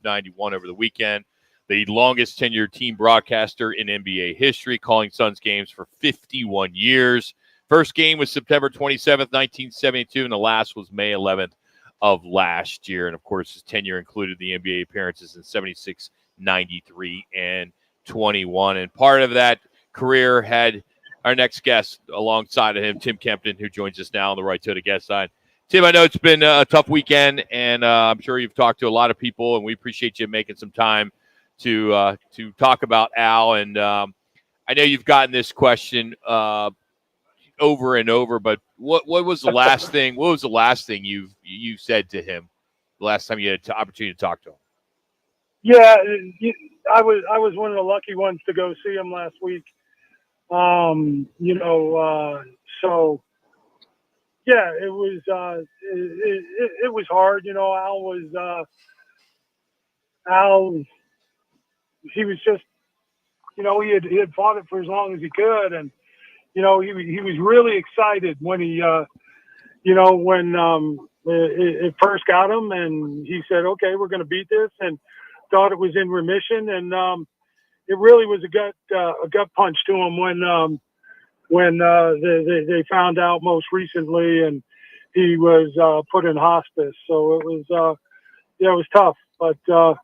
91 over the weekend. The longest tenured team broadcaster in NBA history, calling Suns games for 51 years. First game was September 27th, 1972, and the last was May 11th of last year. And, of course, his tenure included the NBA appearances in 76, 93, and 21. And part of that career had our next guest alongside of him, Tim Kempton, who joins us now on the Right to the Guest side. Tim, I know it's been a tough weekend, and I'm sure you've talked to a lot of people, and we appreciate you making some time to talk about Al. And I know you've gotten this question over and over, but what was the last thing? What was the last thing you said to him the last time you had an opportunity to talk to him? Yeah, I was one of the lucky ones to go see him last week. So yeah, it was hard. Al, he was just, he had fought it for as long as he could, and he was really excited when it first got him, and he said, "Okay, we're going to beat this," and thought it was in remission, and it really was a gut punch to him when they found out most recently, and he was put in hospice. So it was it was tough, but it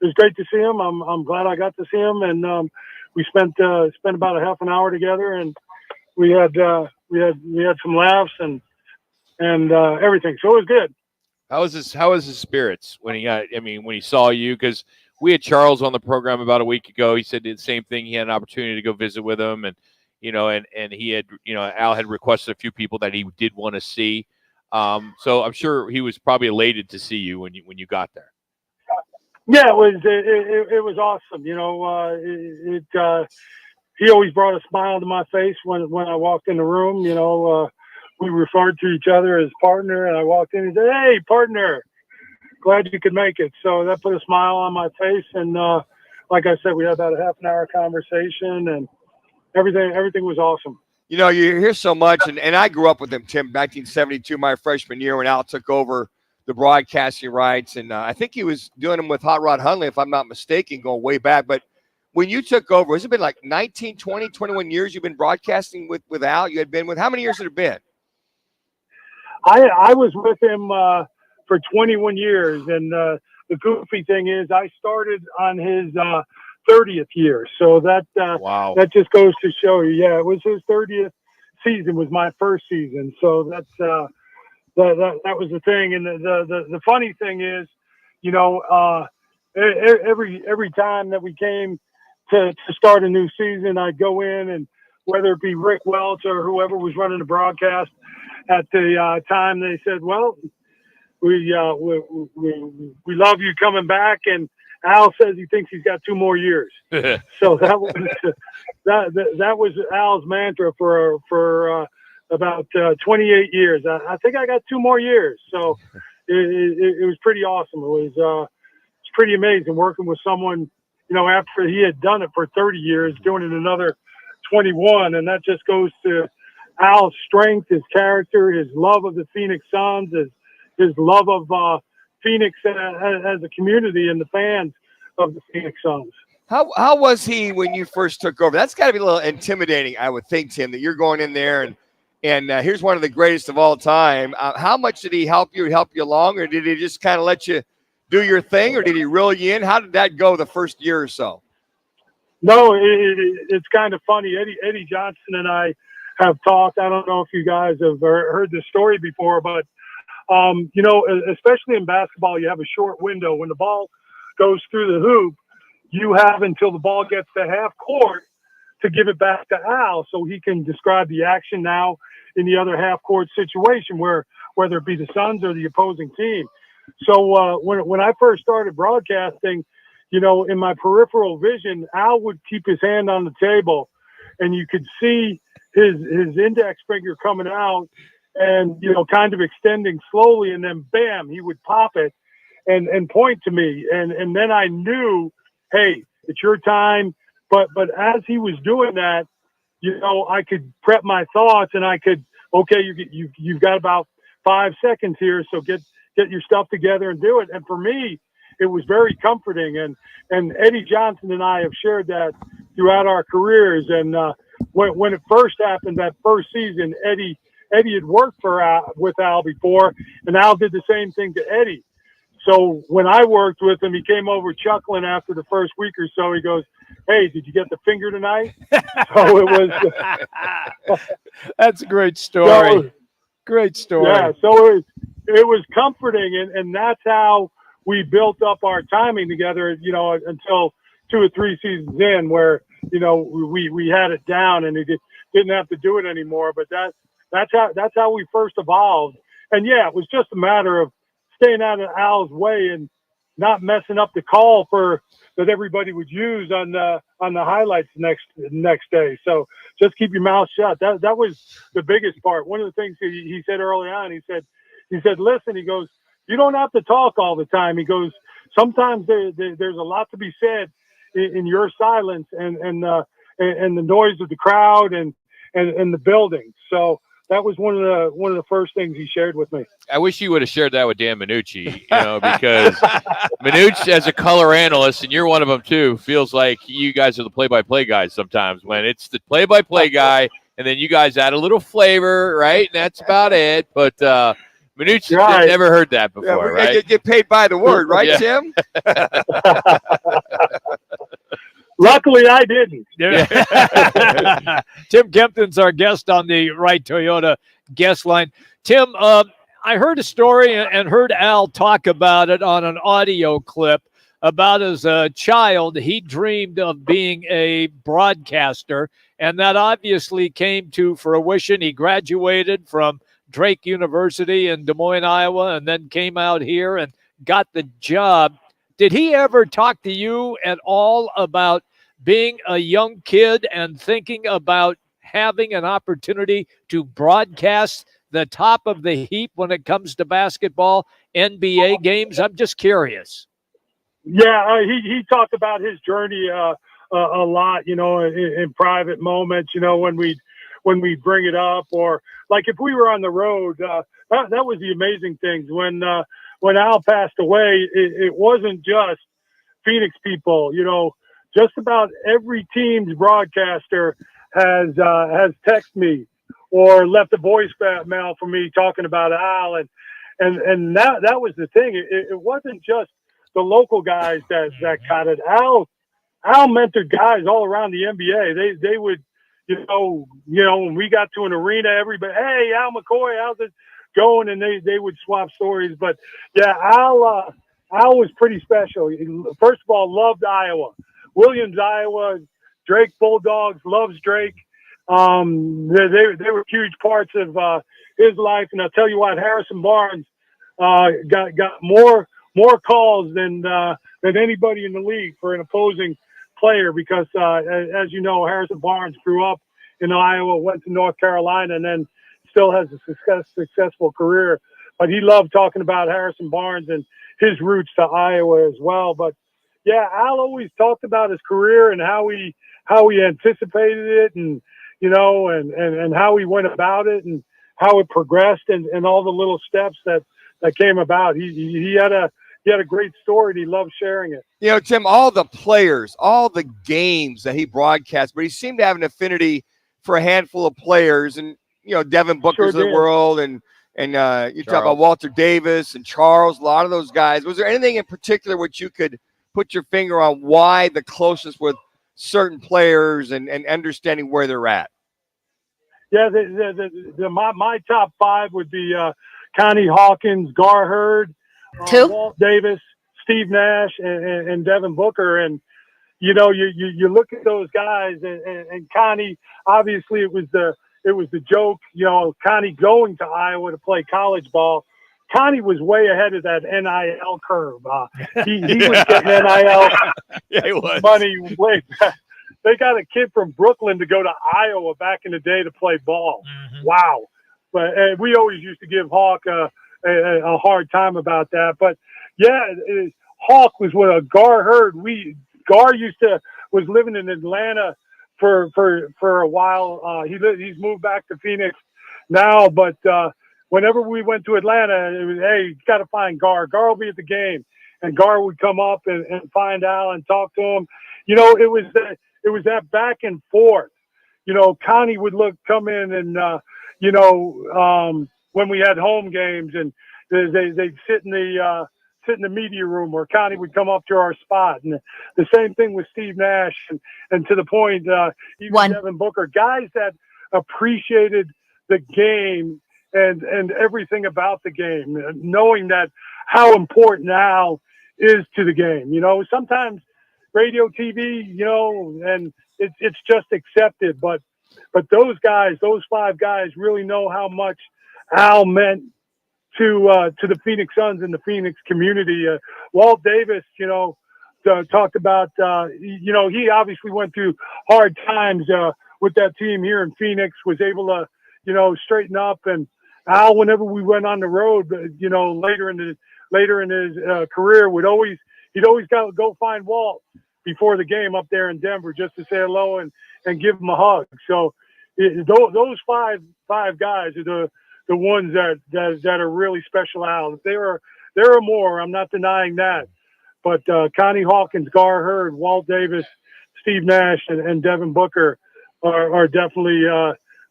was great to see him. I'm glad I got to see him, and we spent about a half an hour together, and we had some laughs and everything. So it was good. How was his spirits when he saw you? Because we had Charles on the program about a week ago. He said the same thing. He had an opportunity to go visit with him, and and he had, Al had requested a few people that he did want to see. So I'm sure he was probably elated to see you when you got there. Yeah, it was awesome. He always brought a smile to my face when I walked in the room. We referred to each other as partner, and I walked in and said, "Hey, partner, glad you could make it." So that put a smile on my face, and like I said, we had about a half an hour conversation, and everything was awesome. You hear so much, and I grew up with him, Tim, 1972, my freshman year when Al took over the broadcasting rights, and I think he was doing them with Hot Rod Hundley, if I'm not mistaken, going way back. But when you took over, has it been like 19, 20, 21 years you've been broadcasting with Al? You had been with, how many years had it been? I was with him for 21 years, and the goofy thing is I started on his 30th year, so that wow. That just goes to show you. Yeah, it was his 30th season, was my first season, so that's that was the thing. And the funny thing is, every time that we came to start a new season, I'd go in, and whether it be Rick Welch or whoever was running the broadcast at the time, they said, "Well, we love you coming back," and Al says he thinks he's got 2 more years. So that was Al's mantra for about 28 years. I think I got 2 more years. So it was pretty awesome. It's pretty amazing working with someone, after he had done it for 30 years, doing it another 21. And that just goes to Al's strength, his character, his love of the Phoenix Suns, his love of Phoenix as a community and the fans of the Phoenix Suns. How was he when you first took over? That's got to be a little intimidating, I would think, Tim, that you're going in there and here's one of the greatest of all time. How much did he help you along, or did he just kind of let you do your thing, or did he reel you in? How did that go the first year or so? No, it's kind of funny. Eddie Johnson and I have talked. I don't know if you guys have heard this story before, but especially in basketball, you have a short window. When the ball goes through the hoop, you have until the ball gets to half court to give it back to Al so he can describe the action now in the other half court situation, whether it be the Suns or the opposing team. So when I first started broadcasting, in my peripheral vision, Al would keep his hand on the table, and you could see his index finger coming out and, kind of extending slowly, and then bam, he would pop it and point to me. And then I knew, hey, it's your time. But as he was doing that, I could prep my thoughts, and I could, okay, you've got about 5 seconds here, so get your stuff together and do it. And for me, it was very comforting. And Eddie Johnson and I have shared that throughout our careers. And when it first happened, that first season, Eddie had worked with Al before, and Al did the same thing to Eddie. So when I worked with him, he came over chuckling after the first week or so. He goes, "Hey, did you get the finger tonight?" So it was. That's a great story. Great story. Yeah, so it was comforting, and that's how we built up our timing together, until 2 or 3 seasons in, where, we had it down and it didn't have to do it anymore. But that's how we first evolved. And yeah, it was just a matter of staying out of Al's way and not messing up the call that everybody would use on the highlights next day. So just keep your mouth shut. That was the biggest part. One of the things he said early on, he said, listen, he goes, you don't have to talk all the time. He goes, sometimes there's a lot to be said in your silence and the noise of the crowd and the building. So that was one of the first things he shared with me. I wish you would have shared that with Dan Minucci, because Minucci, as a color analyst, and you're one of them too, feels like you guys are the play-by-play guys sometimes, when it's the play-by-play guy, and then you guys add a little flavor, right? And that's about it. But Minucci never heard that before, right? You get paid by the word, right, Yeah. Tim? Luckily, I didn't. Tim Kempton's our guest on the Right Toyota guest line. Tim, I heard a story and heard Al talk about it on an audio clip about as a child, he dreamed of being a broadcaster, and that obviously came to fruition. He graduated from Drake University in Des Moines, Iowa, and then came out here and got the job. Did he ever talk to you at all about being a young kid and thinking about having an opportunity to broadcast the top of the heap when it comes to basketball, NBA games? I'm just curious. Yeah, he talked about his journey a lot, in private moments, when we bring it up, or like if we were on the road. That was the amazing things when Al passed away. It wasn't just Phoenix people, just about every team's broadcaster has texted me or left a voicemail for me talking about Al, and that was the thing. It wasn't just the local guys that caught it. Al mentored guys all around the NBA. They would, when we got to an arena, everybody, hey, Al McCoy, how's it going? And they would swap stories. But yeah, Al was pretty special. He, first of all, loved Iowa. Williams, Iowa, Drake Bulldogs, loves Drake. They were huge parts of his life. And I'll tell you what, Harrison Barnes got more calls than anybody in the league for an opposing player, because as you know, Harrison Barnes grew up in Iowa, went to North Carolina, and then still has a successful career. But he loved talking about Harrison Barnes and his roots to Iowa as well. But yeah, Al always talked about his career and how he anticipated it, and and how he went about it and how it progressed, and all the little steps that came about. He had a great story, and he loved sharing it. Tim, all the players, all the games that he broadcast, but he seemed to have an affinity for a handful of players, and Devin Booker's of the world, and you talk about Walter Davis and Charles, a lot of those guys. Was there anything in particular which you could put your finger on why the closest with certain players and understanding where they're at? Yeah, my top 5 would be Connie Hawkins, Gar Hurd, Walt Davis, Steve Nash, and Devin Booker. And you look at those guys, and Connie, obviously it was the joke, Connie going to Iowa to play college ball. Connie was way ahead of that NIL curve. He was getting NIL money way back. They got a kid from Brooklyn to go to Iowa back in the day to play ball. Mm-hmm. Wow. But we always used to give Hawk a hard time about that. But yeah, Hawk was with a Gar Hurd. Gar was living in Atlanta for a while. He's moved back to Phoenix now, but whenever we went to Atlanta, it was, hey, you got to find Gar. Gar will be at the game. Gar would come up and find Al and talk to him. You know, it was that back and forth. You know, Connie would come in and, when we had home games and they'd sit in the media room, where Connie would come up to our spot. And the same thing with Steve Nash and to the point, even Devin Booker, guys that appreciated the game and everything about the game, knowing that how important Al is to the game. You know, sometimes radio, TV, you know, and it's just accepted, but those guys, those 5 guys really know how much Al meant to the Phoenix Suns and the Phoenix community. Walt Davis, you know, talked about, you know, he obviously went through hard times with that team here in Phoenix, was able to, you know, straighten up. And Al, whenever we went on the road, you know, later in his career, he'd always go find Walt before the game up there in Denver just to say hello and give him a hug. So those five guys are the ones that are really special Al. There are more. I'm not denying that. But Connie Hawkins, Gar Hurd, Walt Davis, Steve Nash, and Devin Booker are definitely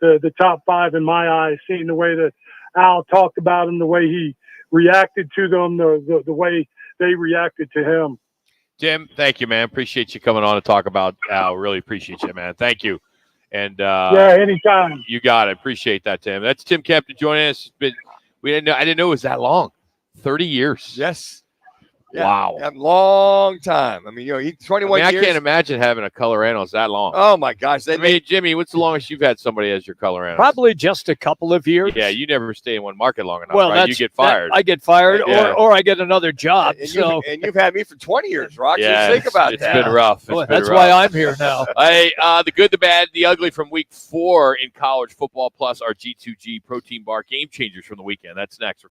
the top 5 in my eyes, seeing the way that Al talked about them, the way he reacted to them, the way they reacted to him. Tim, thank you, man. Appreciate you coming on to talk about Al. Really appreciate you, man. Thank you. And yeah, anytime. You got it. Appreciate that, Tim. That's Tim Kempton joining us. I didn't know it was that long. 30 years. Yes. Yeah, wow. A long time. I mean, you know, 21 years. I can't imagine having a color analyst that long. Oh, my gosh. Jimmy, what's the longest you've had somebody as your color analyst? Probably just a couple of years. Yeah, you never stay in one market long enough, well, right? You get fired. I get fired or I get another job. And you've had me for 20 years, Rock. Yeah, so think about it's that. Been rough. That's why I'm here now. Hey, the good, the bad, the ugly from week 4 in college football, plus our G2G protein bar game changers from the weekend. That's next.